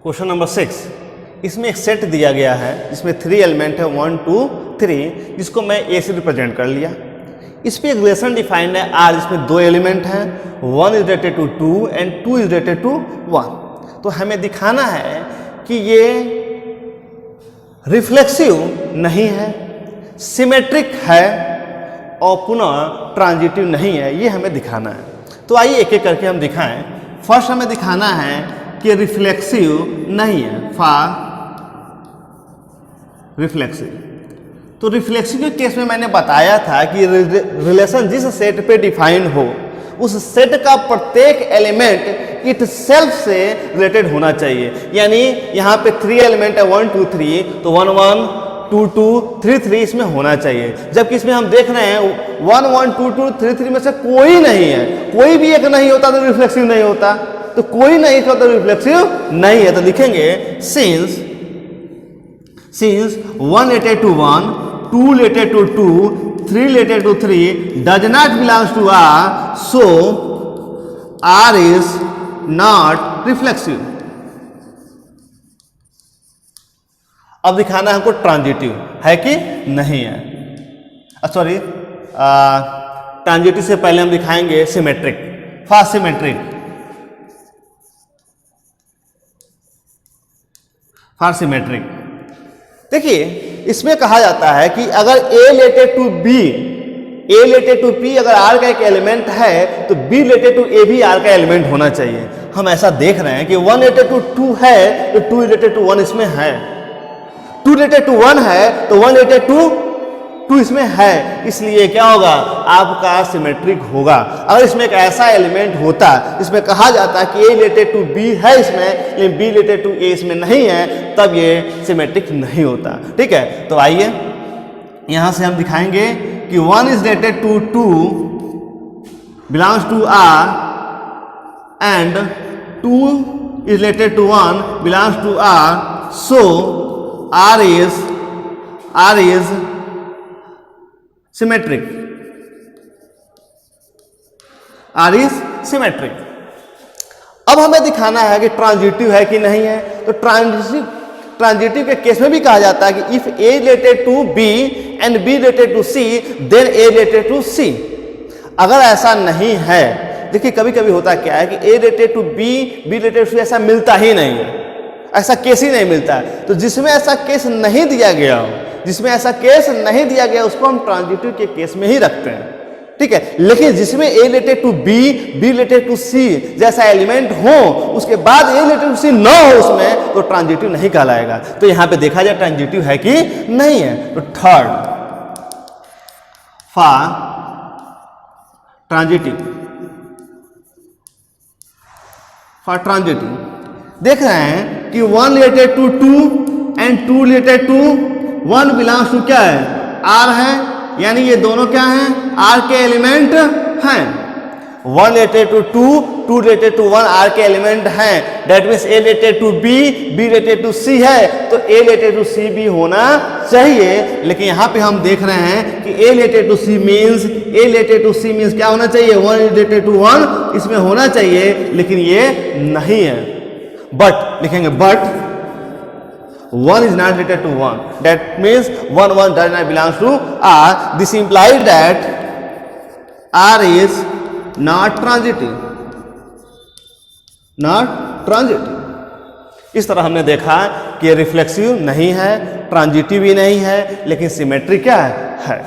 Question number 6, इसमें एक set दिया गया है जिसमें 3 एलिमेंट है 1 2 3, जिसको मैं ए से रिप्रेजेंट कर लिया। इस पर एक रिलेशन डिफाइंड है आर, जिसमें 2 एलिमेंट हैं, 1 is related to 2 and 2 is related to 1। तो हमें दिखाना है कि ये रिफ्लेक्सिव नहीं है, सिमेट्रिक है और पुनः ट्रांजिटिव नहीं है, ये हमें दिखाना है। तो आइए एक एक करके हम दिखाएं। फर्स्ट हमें दिखाना है कि रिफ्लेक्सिव नहीं है, फॉर रिफ्लेक्सिव। तो रिफ्लेक्सिव के केस में मैंने बताया था कि रिलेशन जिस सेट पे डिफाइन हो उस सेट का प्रत्येक एलिमेंट इट सेल्फ से रिलेटेड होना चाहिए। यानी यहाँ पे 3 एलिमेंट है 1 2 3, तो 1 1 2 2 3 3 इसमें होना चाहिए। जबकि इसमें हम देख रहे हैं 1 1 2 2 3 3 में से कोई नहीं है, कोई भी एक नहीं होता तो रिफ्लेक्सिव नहीं होता, तो कोई नहीं होता तो रिफ्लेक्सिव नहीं है। तो लिखेंगे since 1 related to 1, 2 related to 2, 3 related to 3 does not belongs to R, so R is not reflexive. अब दिखाना है हमको ट्रांजिटिव है कि नहीं है। सॉरी, ट्रांजिटिव से पहले हम दिखाएंगे symmetric. First symmetric, first symmetric. देखिए इसमें कहा जाता है कि अगर A related to B, A related to P अगर R का एक एलिमेंट है तो B रिलेटेड टू A भी R का एलिमेंट होना चाहिए। हम ऐसा देख रहे हैं कि 1 रिलेटेड टू 2 है तो 2 रिलेटेड टू 1 इसमें है, 2 रिलेटेड टू 1 है तो 1 रिलेटेड टू 2 इसमें है, इसलिए क्या होगा आपका सिमेट्रिक होगा। अगर इसमें एक ऐसा एलिमेंट होता जिसमें कहा जाता कि A रिलेटेड टू B है इसमें लेकिन B रिलेटेड टू A इसमें नहीं है, तब ये सिमेट्रिक नहीं होता। ठीक है, तो आइए यहां से हम दिखाएंगे कि 1 is related to 2 belongs to R and 2 is related to 1 belongs to R, so R is symmetric. R is symmetric. अब हमें दिखाना है कि ट्रांजिटिव है कि नहीं है। तो ट्रांजिटिव के केस में भी कहा जाता है कि if A related to B and B related to C then A related to C। अगर ऐसा नहीं है, देखिए कभी कभी होता क्या है कि A related to B, B related to C ऐसा मिलता ही नहीं है, ऐसा केस ही नहीं मिलता है। तो जिसमें ऐसा केस नहीं दिया गया हो, जिसमें ऐसा केस नहीं दिया गया उसको हम ट्रांजिटिव के केस में ही रखते हैं। ठीक है, लेकिन जिसमें A related to B, B related to C जैसा एलिमेंट हो उसके बाद A रिलेटेड टू C न हो उसमें, तो ट्रांजिटिव नहीं कहलाएगा। तो यहां पे देखा जाए ट्रांजिटिव है कि नहीं है। तो third, for transitive, for transitive देख रहे हैं कि 1 related to 2 and 2 related to 1 belongs to क्या है, R है, यानी ये दोनों क्या हैं, R के एलिमेंट हैं। 1 related to 2, 2 related to 1 R के एलिमेंट हैं। That means A related to B, B related to C है, तो A रिलेटेड टू C भी होना चाहिए। लेकिन यहाँ पे हम देख रहे हैं कि A related to C means, A related to C means क्या होना चाहिए, 1 रिलेटेड टू 1 इसमें होना चाहिए, लेकिन ये नहीं है। बट लिखेंगे but 1 is not related to 1, that means 1 1 does not belongs to R. This implies that R is not transitive, not transitive. इस तरह हमने देखा कि रिफ्लेक्सिव नहीं है, ट्रांजिटिव भी नहीं है, लेकिन सिमेट्रिक क्या है।